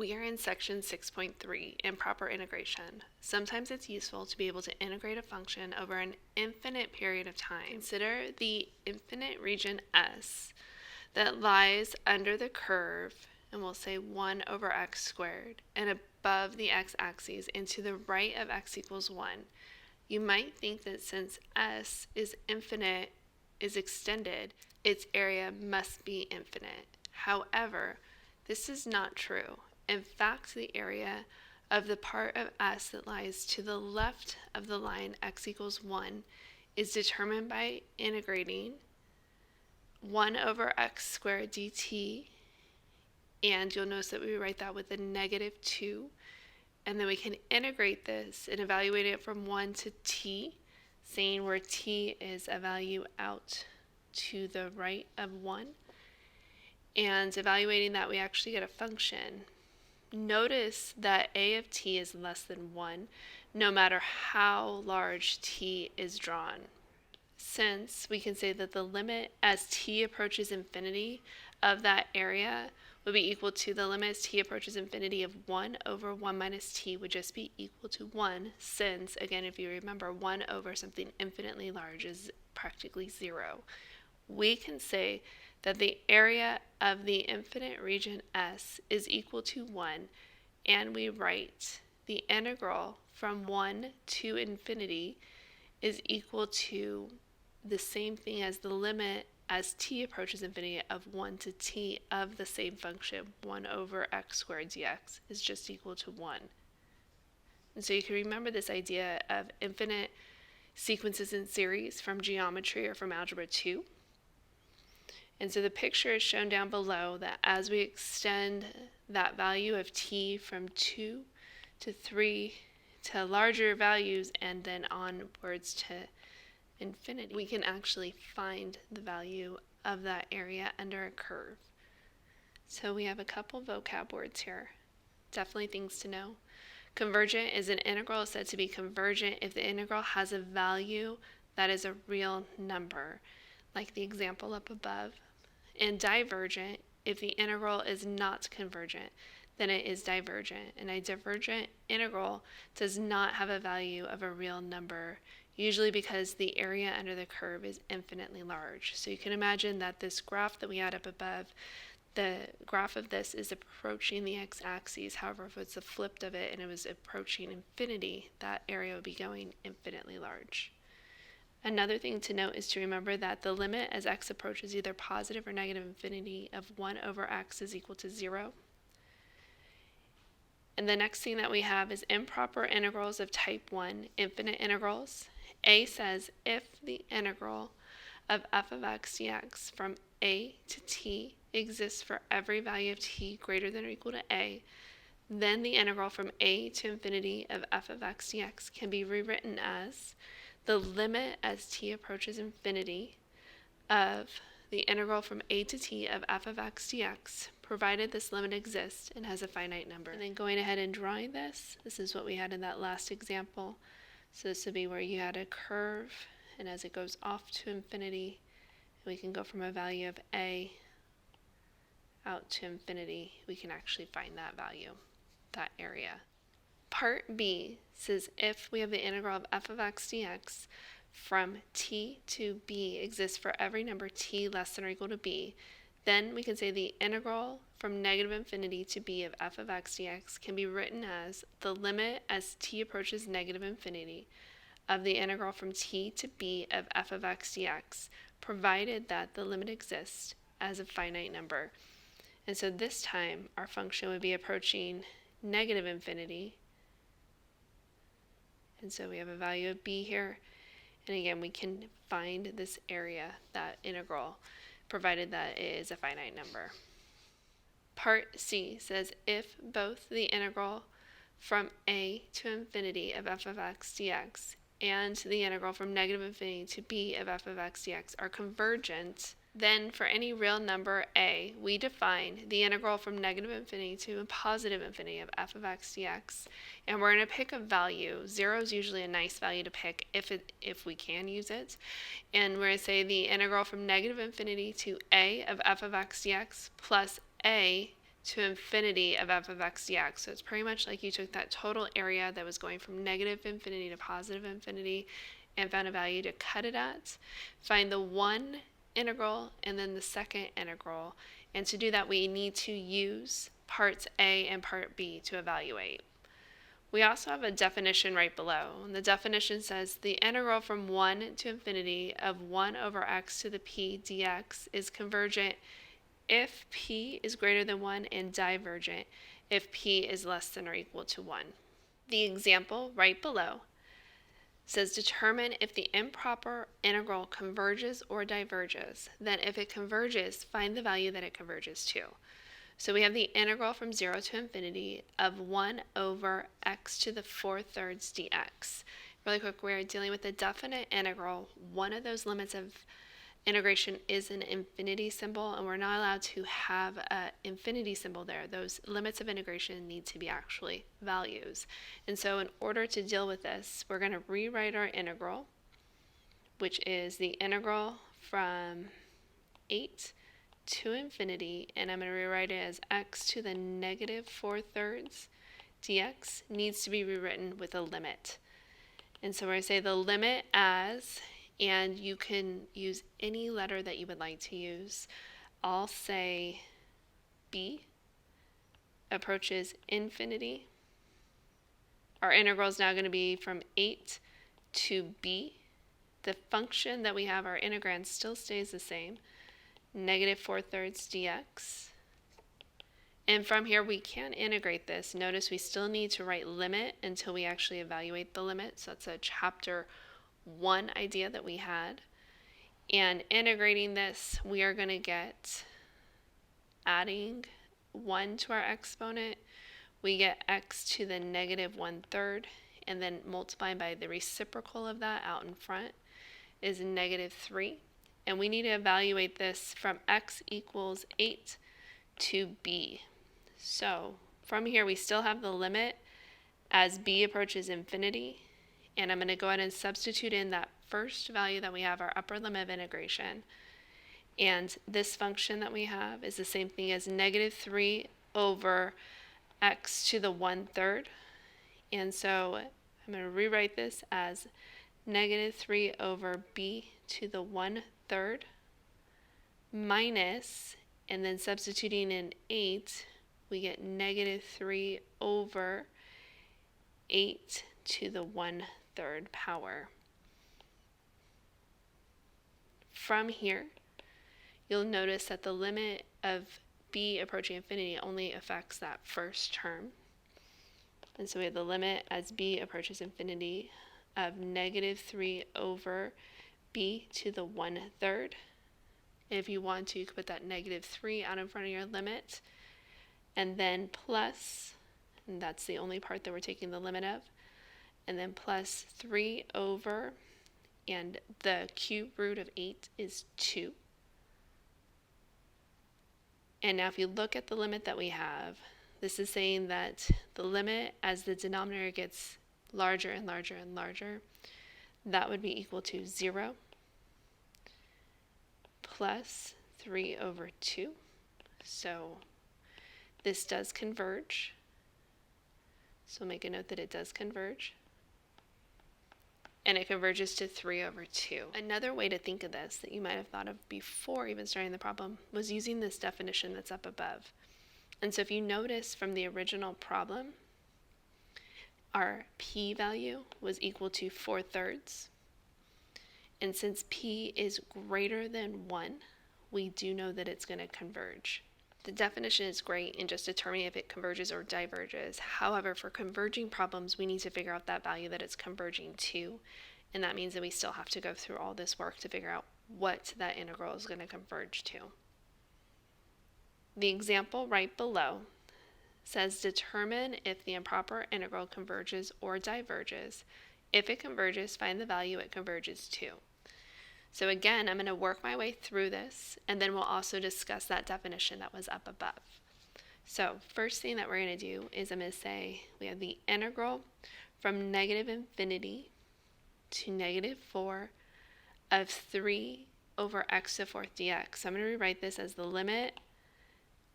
We are in section 6.3, improper integration. Sometimes it's useful to be able to integrate a function over an infinite period of time. Consider the infinite region S that lies under the curve, and we'll say 1 over x squared, and above the x-axis and to the right of x equals 1. You might think that since S is infinite, is extended, its area must be infinite. However, this is not true. In fact, the area of the part of S that lies to the left of the line x equals 1 is determined by integrating 1 over x squared dt, and you'll notice that we write that with a negative 2, and then we can integrate this and evaluate it from 1 to t, saying where t is a value out to the right of 1, and evaluating that we actually get a function. Notice that a of t is less than 1 no matter how large t is drawn. Since we can say that the limit as t approaches infinity of that area would be equal to the limit as t approaches infinity of 1 over 1 minus t would just be equal to 1, since, again, if you remember, 1 over something infinitely large is practically 0. We can say that the area of the infinite region S is equal to 1, and we write the integral from 1 to infinity is equal to the same thing as the limit as t approaches infinity of 1 to t of the same function, 1 over x squared dx is just equal to 1. And so you can remember this idea of infinite sequences in series from geometry or from algebra 2. And so the picture is shown down below that as we extend that value of t from 2 to 3 to larger values and then onwards to infinity, we can actually find the value of that area under a curve. So we have a couple vocab words here. Definitely things to know. Convergent is an integral said to be convergent if the integral has a value that is a real number, like the example up above. And divergent, if the integral is not convergent, then it is divergent. And a divergent integral does not have a value of a real number, usually because the area under the curve is infinitely large. So you can imagine that this graph that we had up above, the graph of this is approaching the x-axis. However, if it's the flip of it and it was approaching infinity, that area would be going infinitely large. Another thing to note is to remember that the limit as x approaches either positive or negative infinity of 1 over x is equal to 0. And the next thing that we have is improper integrals of type 1, infinite integrals. A says if the integral of f of x dx from a to t exists for every value of t greater than or equal to a, then the integral from a to infinity of f of x dx can be rewritten as the limit as t approaches infinity of the integral from a to t of f of x dx, provided this limit exists and has a finite number. And then going ahead and drawing this is what we had in that last example. So this would be where you had a curve, and as it goes off to infinity, we can go from a value of a out to infinity. We can actually find that value, that area. Part B says if we have the integral of f of x dx from t to b exists for every number t less than or equal to b, then we can say the integral from negative infinity to b of f of x dx can be written as the limit as t approaches negative infinity of the integral from t to b of f of x dx, provided that the limit exists as a finite number. And so this time our function would be approaching negative infinity. And so we have a value of b here. And again, we can find this area, that integral, provided that it is a finite number. Part C says if both the integral from a to infinity of f of x dx and the integral from negative infinity to b of f of x dx are convergent, then for any real number a, we define the integral from negative infinity to positive infinity of f of x dx, and we're going to pick a value. 0 is usually a nice value to pick if we can use it, and we're going to say the integral from negative infinity to a of f of x dx plus a to infinity of f of x dx. So it's pretty much like you took that total area that was going from negative infinity to positive infinity and found a value to cut it at. Find the one integral and then the second integral. And to do that, we need to use parts A and part B to evaluate. We also have a definition right below. And the definition says the integral from 1 to infinity of 1 over x to the p dx is convergent if p is greater than 1 and divergent if p is less than or equal to 1. The example right below says determine if the improper integral converges or diverges. Then if it converges, find the value that it converges to. So we have the integral from 0 to infinity of 1 over x to the 4/3 dx. Really quick, we're dealing with a definite integral. One of those limits of integration is an infinity symbol, and we're not allowed to have an infinity symbol there. Those limits of integration need to be actually values. And so in order to deal with this, we're going to rewrite our integral, which is the integral from 8 to infinity, and I'm going to rewrite it as x to the negative 4/3 dx needs to be rewritten with a limit. And so we're going to say the limit as, and you can use any letter that you would like to use. I'll say b approaches infinity. Our integral is now going to be from 8 to b. The function that we have, our integrand, still stays the same, negative 4/3 dx. And from here we can integrate this. Notice we still need to write limit until we actually evaluate the limit. So that's a chapter 1 idea that we had. And integrating this, we are going to get, adding 1 to our exponent, we get x to the negative 1/3, and then multiplying by the reciprocal of that out in front is negative 3. And we need to evaluate this from x equals 8 to b. So from here we still have the limit as b approaches infinity, and I'm going to go ahead and substitute in that first value that we have, our upper limit of integration. And this function that we have is the same thing as negative 3 over x to the 1/3. And so I'm going to rewrite this as negative 3 over b to the 1/3 minus, and then substituting in 8, we get negative 3 over 8 to the 1/3 power. From here, you'll notice that the limit of b approaching infinity only affects that first term. And so we have the limit as b approaches infinity of negative 3 over b to the 1/3. If you want to, you could put that negative 3 out in front of your limit, and then plus, and that's the only part that we're taking the limit of, and then plus 3 over, and the cube root of 8 is 2. And now if you look at the limit that we have, this is saying that the limit as the denominator gets larger and larger and larger, that would be equal to 0 plus 3 over 2. So this does converge. So make a note that it does converge. And it converges to 3 over 2. Another way to think of this that you might have thought of before even starting the problem was using this definition that's up above. And so if you notice from the original problem, our p value was equal to 4/3. And since p is greater than 1, we do know that it's going to converge. The definition is great in just determining if it converges or diverges. However, for converging problems, we need to figure out that value that it's converging to. And that means that we still have to go through all this work to figure out what that integral is going to converge to. The example right below says determine if the improper integral converges or diverges. If it converges, find the value it converges to. So again, I'm going to work my way through this, and then we'll also discuss that definition that was up above. So first thing that we're going to do is I'm going to say we have the integral from negative infinity to negative 4 of 3 over x to the 4th dx. So I'm going to rewrite this as the limit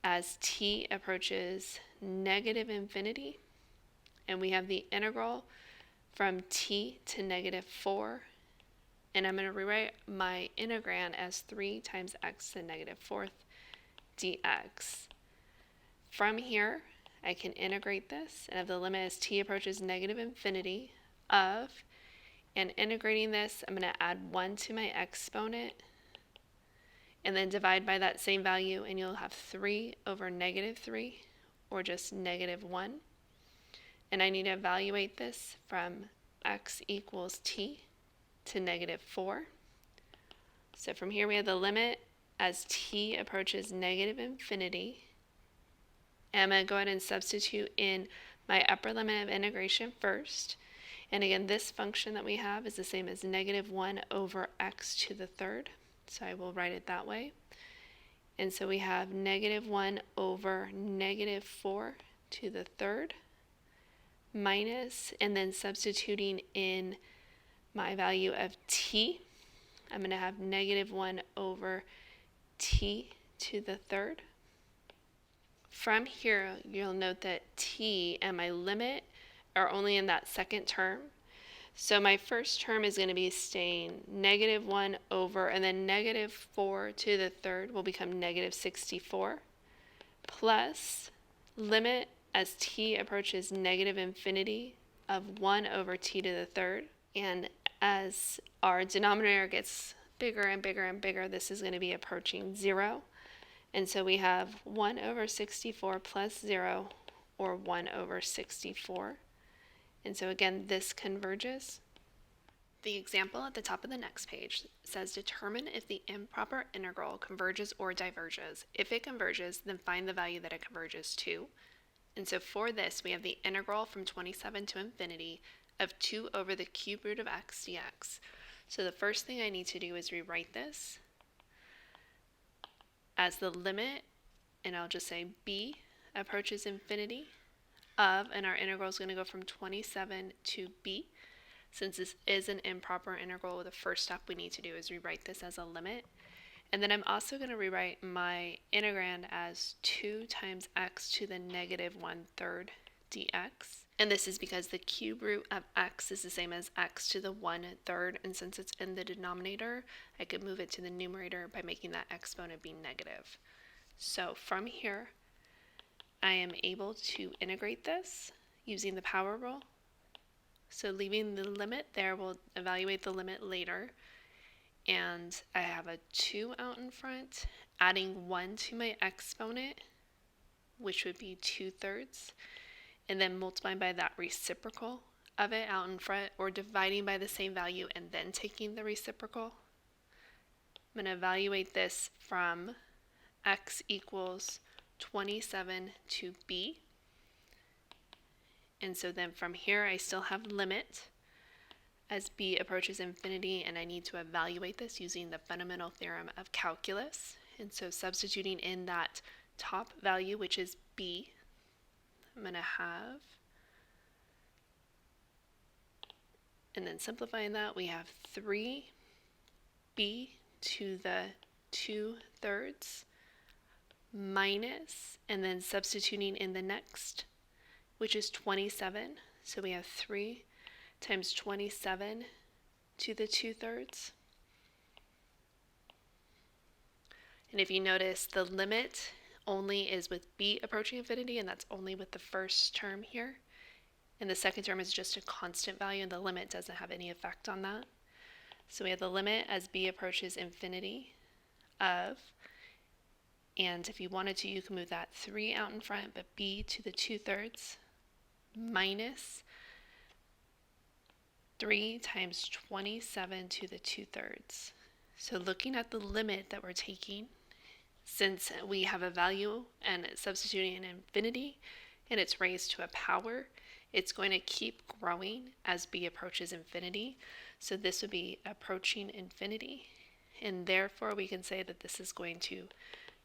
as t approaches negative infinity, and we have the integral from t to negative 4, and I'm going to rewrite my integrand as 3 times x to the negative 4th dx. From here, I can integrate this, and if the limit as t approaches negative infinity of, and integrating this, I'm going to add 1 to my exponent, and then divide by that same value, and you'll have 3 over negative 3, or just negative 1. And I need to evaluate this from x equals t to negative 4. So from here we have the limit as t approaches negative infinity. And I'm going to go ahead and substitute in my upper limit of integration first. And again, this function that we have is the same as negative 1 over x to the third. So I will write it that way. And so we have negative 1 over negative 4 to the third minus, and then substituting in my value of t, I'm going to have negative 1 over t to the third. From here, you'll note that t and my limit are only in that second term. So my first term is going to be staying negative 1 over, and then negative 4 to the third will become negative 64, plus limit as t approaches negative infinity of 1 over t to the third. And as our denominator gets bigger and bigger and bigger, this is going to be approaching 0. And so we have 1 over 64 plus 0, or 1 over 64. And so again, this converges. The example at the top of the next page says determine if the improper integral converges or diverges. If it converges, then find the value that it converges to. And so for this, we have the integral from 27 to infinity of 2 over the cube root of x dx. So the first thing I need to do is rewrite this as the limit, and I'll just say b approaches infinity of, and our integral is going to go from 27 to b. Since this is an improper integral, the first step we need to do is rewrite this as a limit. And then I'm also going to rewrite my integrand as 2 times x to the negative 1/3 dx. And this is because the cube root of x is the same as x to the 1/3, and since it's in the denominator, I could move it to the numerator by making that exponent be negative. So from here, I am able to integrate this using the power rule. So leaving the limit there, we'll evaluate the limit later. And I have a 2 out in front, adding 1 to my exponent, which would be 2/3, and then multiplying by that reciprocal of it out in front, or dividing by the same value and then taking the reciprocal. I'm going to evaluate this from x equals 27 to b. And so then from here, I still have limit as b approaches infinity, and I need to evaluate this using the fundamental theorem of calculus. And so substituting in that top value, which is b, I'm going to have, and then simplifying that, we have 3b to the 2/3 minus, and then substituting in the next, which is 27. So we have 3 times 27 to the 2/3. And if you notice, the limit only is with b approaching infinity, and that's only with the first term here. And the second term is just a constant value, and the limit doesn't have any effect on that. So we have the limit as b approaches infinity of, and if you wanted to, you can move that 3 out in front, but b to the 2/3 minus 3 times 27 to the 2/3. So looking at the limit that we're taking, since we have a value and substituting in infinity and it's raised to a power, it's going to keep growing as b approaches infinity. So this would be approaching infinity, and therefore we can say that this is going to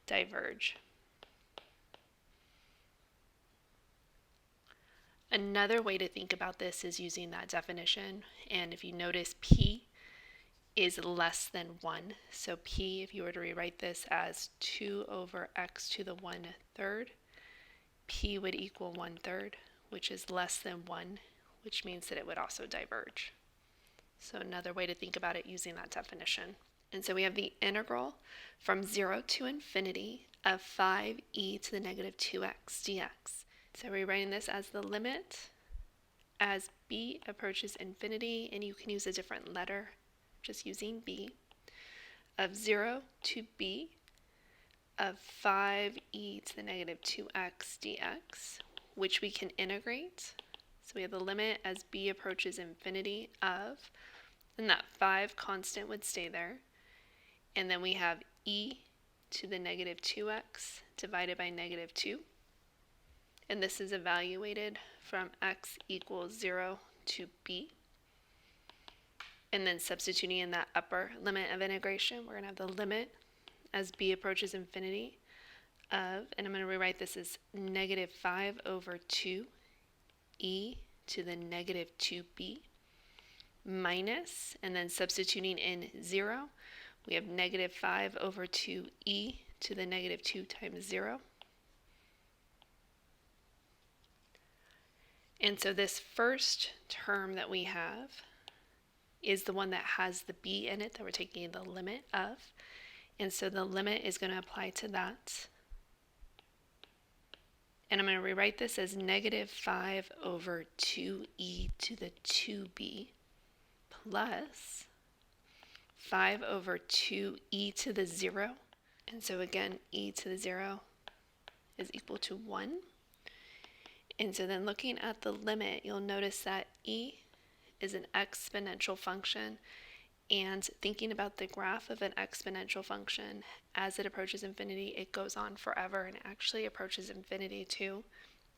diverge. Another way to think about this is using that definition, and if you notice, p is less than 1. So p, if you were to rewrite this as 2 over x to the 1/3, p would equal 1/3, which is less than 1, which means that it would also diverge. So another way to think about it using that definition. And so we have the integral from 0 to infinity of 5e to the negative 2x dx. So we're writing this as the limit as b approaches infinity, and you can use a different letter, just using b, of 0 to b of 5e to the negative 2x dx, which we can integrate. So we have the limit as b approaches infinity of, and that 5 constant would stay there. And then we have e to the negative 2x divided by negative 2. And this is evaluated from x equals 0 to b. And then substituting in that upper limit of integration, we're going to have the limit as b approaches infinity of, and I'm going to rewrite this as negative 5 over 2 e to the negative 2b minus, and then substituting in 0, we have negative 5 over 2 e to the negative 2 times 0. And so this first term that we have is the one that has the b in it that we're taking the limit of. And so the limit is going to apply to that. And I'm going to rewrite this as negative 5 over 2e to the 2b plus 5 over 2e to the 0. And so again, e to the 0 is equal to 1. And so then looking at the limit, you'll notice that e is an exponential function. And thinking about the graph of an exponential function, as it approaches infinity, it goes on forever and actually approaches infinity too.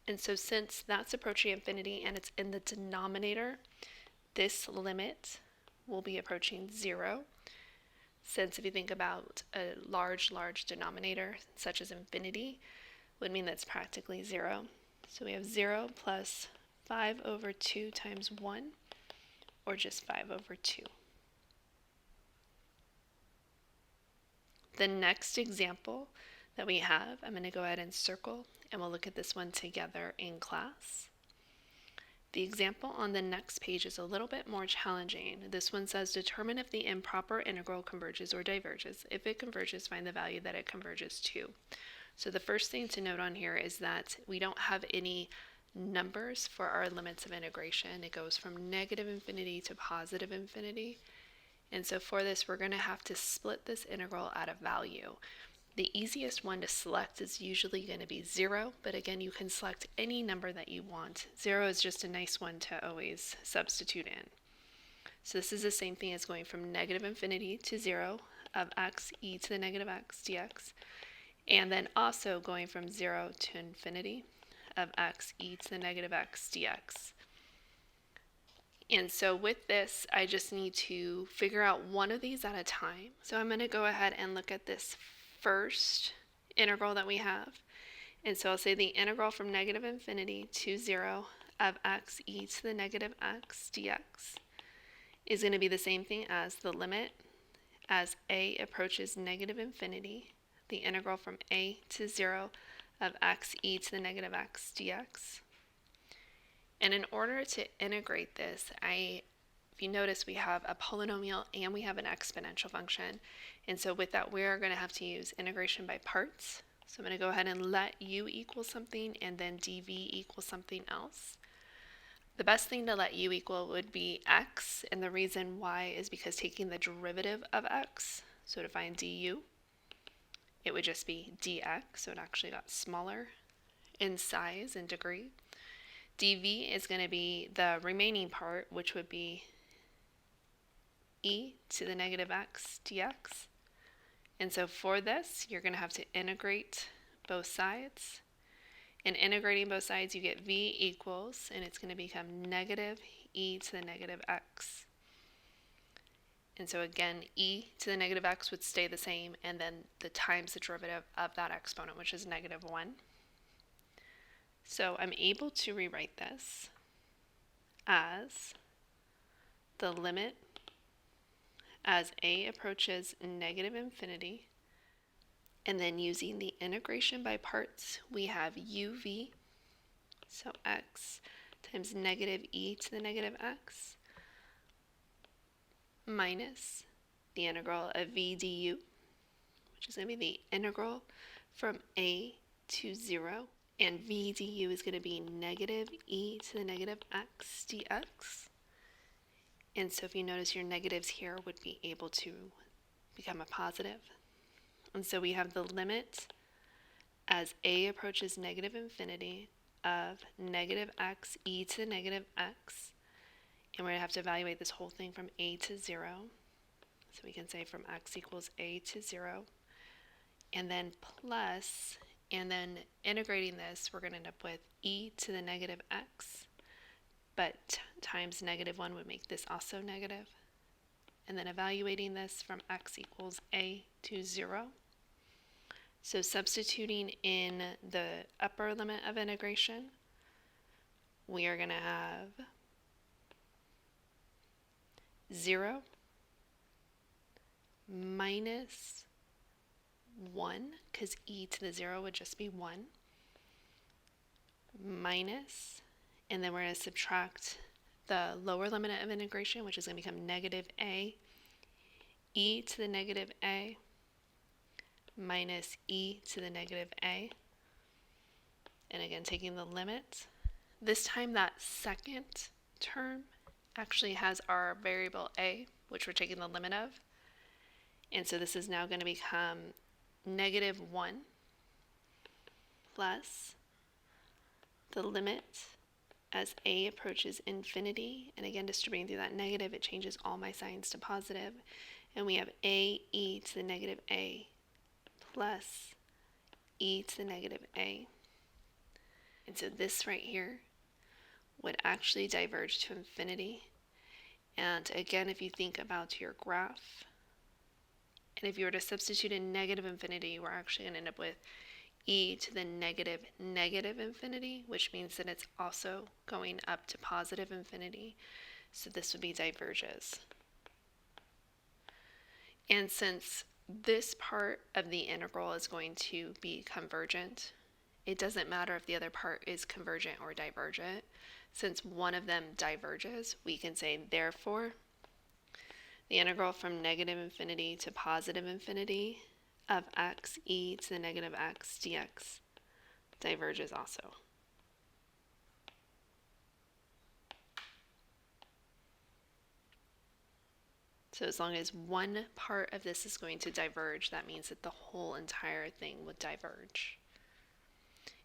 And so since that's approaching infinity and it's in the denominator, this limit will be approaching 0. Since if you think about a large denominator, such as infinity, would mean that's practically 0. So we have 0 plus 5 over 2 times 1, or just 5 over 2. The next example that we have, I'm going to go ahead and circle, and we'll look at this one together in class. The example on the next page is a little bit more challenging. This one says, determine if the improper integral converges or diverges. If it converges, find the value that it converges to. So the first thing to note on here is that we don't have any numbers for our limits of integration. It goes from negative infinity to positive infinity. And so for this, we're going to have to split this integral out of value. The easiest one to select is usually going to be 0, but again, you can select any number that you want. 0 is just a nice one to always substitute in. So this is the same thing as going from negative infinity to 0 of x e to the negative x dx, and then also going from 0 to infinity of x e to the negative x dx. And so with this, I just need to figure out one of these at a time. So I'm going to go ahead and look at this first integral that we have. And so I'll say the integral from negative infinity to 0 of x e to the negative x dx is going to be the same thing as the limit as a approaches negative infinity, the integral from a to 0 of x e to the negative x dx. And in order to integrate this, if you notice, we have a polynomial and we have an exponential function. And so with that, we're going to have to use integration by parts. So I'm going to go ahead and let u equal something and then dv equal something else. The best thing to let u equal would be x, and the reason why is because taking the derivative of x, so to find du, it would just be dx, so it actually got smaller in size and degree. dv is going to be the remaining part, which would be e to the negative x dx. And so for this, you're going to have to integrate both sides. And integrating both sides, you get v equals, and it's going to become negative e to the negative x. And so again, e to the negative x would stay the same, and then the times the derivative of that exponent, which is negative 1. So I'm able to rewrite this as the limit as a approaches negative infinity. And then using the integration by parts, we have uv, so x times negative e to the negative x, minus the integral of v du, which is going to be the integral from a to 0, and v du is going to be negative e to the negative x dx. And so if you notice, your negatives here would be able to become a positive. And so we have the limit as a approaches negative infinity of negative x e to the negative x. And we're going to have to evaluate this whole thing from a to 0. So we can say from x equals a to 0. And then plus, and then integrating this, we're going to end up with e to the negative x. But times negative 1 would make this also negative. And then evaluating this from x equals a to 0. So substituting in the upper limit of integration, we are going to have 0 minus 1, because e to the 0 would just be 1, minus, and then we're going to subtract the lower limit of integration, which is going to become negative a, e to the negative a, minus e to the negative a. And again, taking the limit. This time that second term actually has our variable a, which we're taking the limit of. And so this is now going to become negative 1 plus the limit as a approaches infinity. And again, distributing through that negative, it changes all my signs to positive. And we have a e to the negative a plus e to the negative a. And so this right here would actually diverge to infinity. And again, if you think about your graph, and if you were to substitute in negative infinity, we're actually going to end up with e to the negative infinity, which means that it's also going up to positive infinity. So this would be diverges. And since this part of the integral is going to be convergent, it doesn't matter if the other part is convergent or divergent. Since one of them diverges, we can say, therefore, the integral from negative infinity to positive infinity of x e to the negative x dx diverges also. So as long as one part of this is going to diverge, that means that the whole entire thing would diverge.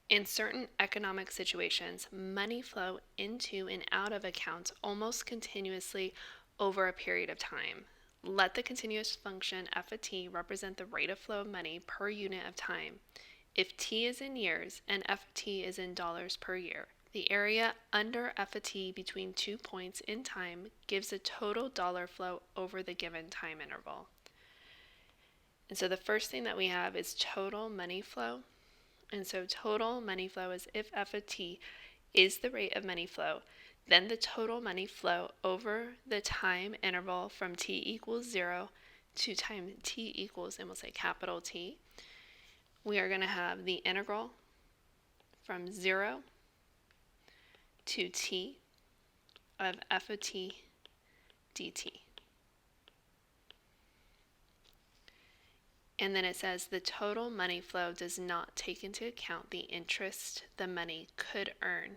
In certain economic situations, money flow into and out of accounts almost continuously over a period of time. Let the continuous function f of t represent the rate of flow of money per unit of time. If t is in years and f of t is in dollars per year, the area under f of t between 2 points in time gives a total dollar flow over the given time interval. And so the first thing that we have is total money flow. And so total money flow is if f of t is the rate of money flow, then the total money flow over the time interval from t equals 0 to time t equals, and we'll say capital T, we are going to have the integral from 0 to t of f of t dt. And then it says the total money flow does not take into account the interest the money could earn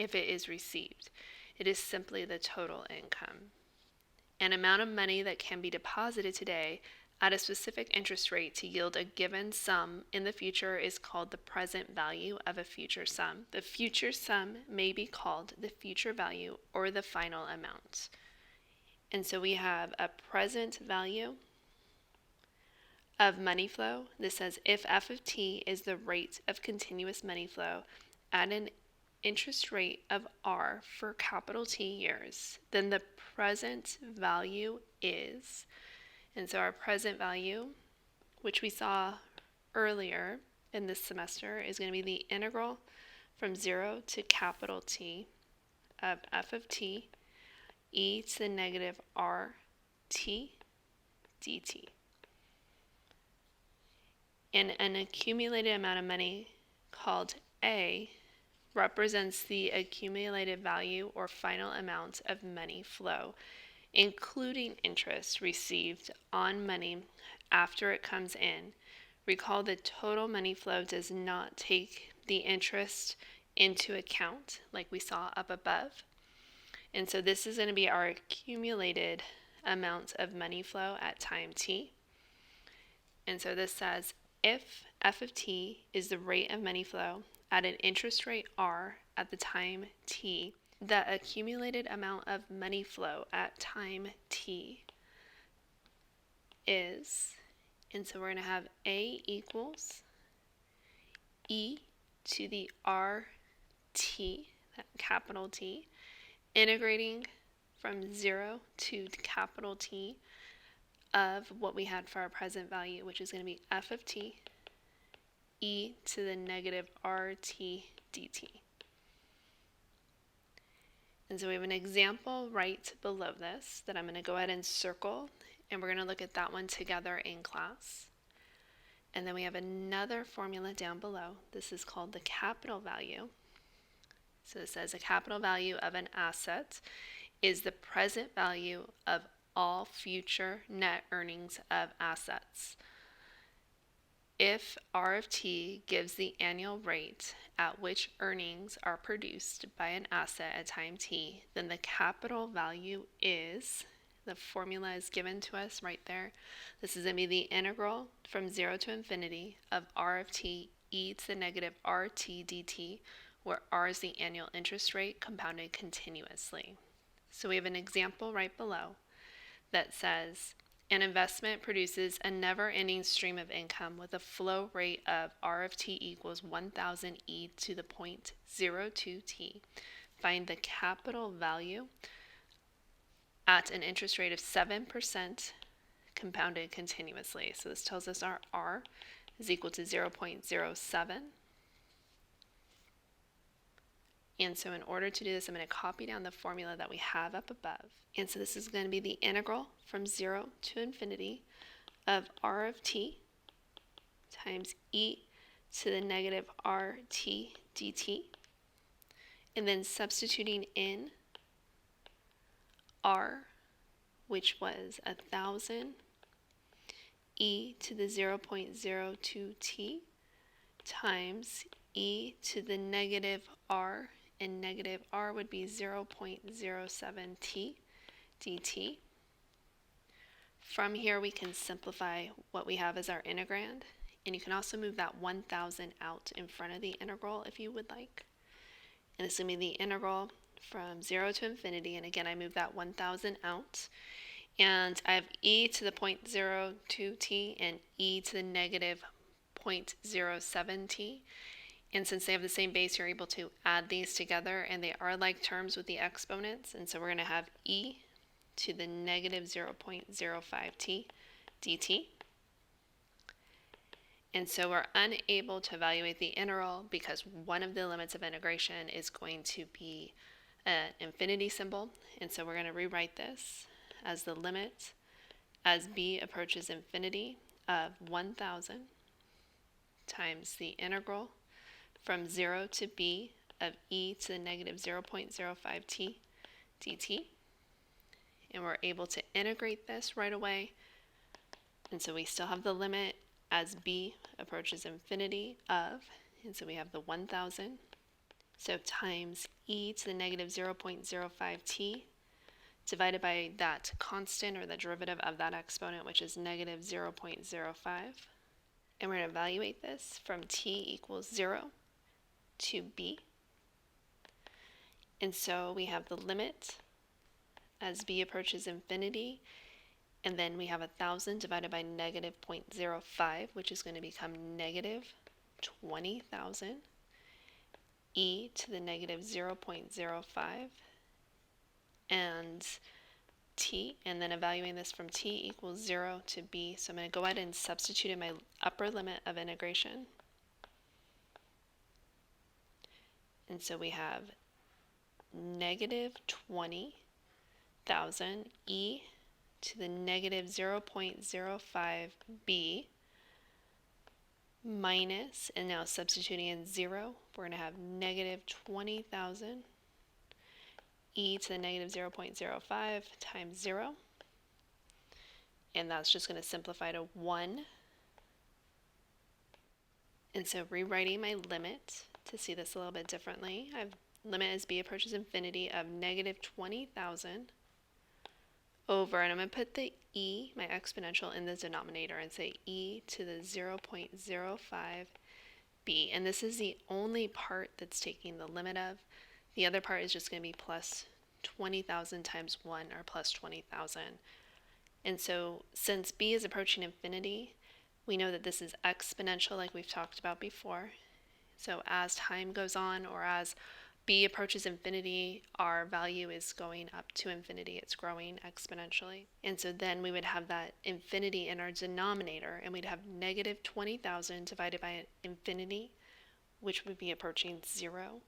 if it is received. It is simply the total income. An amount of money that can be deposited today at a specific interest rate to yield a given sum in the future is called the present value of a future sum. The future sum may be called the future value or the final amount. And so we have a present value of money flow. This says if f of t is the rate of continuous money flow at an interest rate of r for capital T years, then the present value is, and so our present value, which we saw earlier in this semester, is going to be the integral from 0 to capital T of f of t e to the negative r t dt. And an accumulated amount of money called A represents the accumulated value or final amount of money flow, including interest received on money after it comes in. Recall the total money flow does not take the interest into account like we saw up above. And so this is going to be our accumulated amount of money flow at time t. And so this says if f of t is the rate of money flow at an interest rate r at the time t, the accumulated amount of money flow at time t is, and so we're going to have A equals e to the rt, that capital T, integrating from 0 to capital T of what we had for our present value, which is going to be f of t e to the negative rt dt. And so we have an example right below this that I'm going to go ahead and circle, and we're going to look at that one together in class. And then we have another formula down below. This is called the capital value. So it says a capital value of an asset is the present value of all future net earnings of assets. If R of t gives the annual rate at which earnings are produced by an asset at time t, then the capital value is, the formula is given to us right there. This is going to be the integral from 0 to infinity of R of t e to the negative rt dt, where r is the annual interest rate compounded continuously. So we have an example right below that says an investment produces a never-ending stream of income with a flow rate of R of t equals 1000 e to the 0.02 t. Find the capital value at an interest rate of 7% compounded continuously. So this tells us our R is equal to 0.07. And so in order to do this, I'm going to copy down the formula that we have up above. And so this is going to be the integral from 0 to infinity of R of t times e to the negative rt dt. And then substituting in R, which was 1000 e to the 0.02 t times e to the negative r, and negative r would be 0.07 t dt. From here we can simplify what we have as our integrand, and you can also move that 1000 out in front of the integral if you would like. And this is going to be the integral from 0 to infinity, and again I move that 1000 out, and I have e to the 0.02 t and e to the negative 0.07 t. And since they have the same base, you're able to add these together, and they are like terms with the exponents. And so we're going to have e to the negative 0.05 t dt. And so we're unable to evaluate the integral because one of the limits of integration is going to be an infinity symbol. And so we're going to rewrite this as the limit as b approaches infinity of 1000 times the integral from 0 to b of e to the negative 0.05 t dt. And we're able to integrate this right away. And so we still have the limit as b approaches infinity of, and so we have the 1000. So times e to the negative 0.05 t divided by that constant or the derivative of that exponent, which is negative 0.05. And we're going to evaluate this from t equals 0 to b. And so we have the limit as b approaches infinity, and then we have 1000 divided by negative 0.05, which is going to become negative 20,000 e to the negative 0.05 and t, and then evaluating this from t equals 0 to b. So I'm going to go ahead and substitute in my upper limit of integration. And so we have negative 20,000 e to the negative 0.05b minus, and now substituting in 0, we're going to have negative 20,000 e to the negative 0.05 times 0. And that's just going to simplify to 1. And so rewriting my limit to see this a little bit differently, I have limit as b approaches infinity of negative 20,000 over, and I'm going to put the e, my exponential, in the denominator and say e to the 0.05b. And this is the only part that's taking the limit of. The other part is just going to be plus 20,000 times 1, or plus 20,000. And so since b is approaching infinity, we know that this is exponential like we've talked about before. So as time goes on, or as b approaches infinity, our value is going up to infinity. It's growing exponentially. And so then we would have that infinity in our denominator, and we'd have negative 20,000 divided by infinity, which would be approaching 0.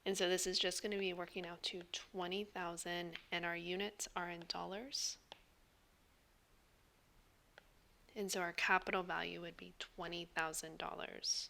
And so this is just going to be working out to 20,000, and our units are in dollars. And so our capital value would be $20,000.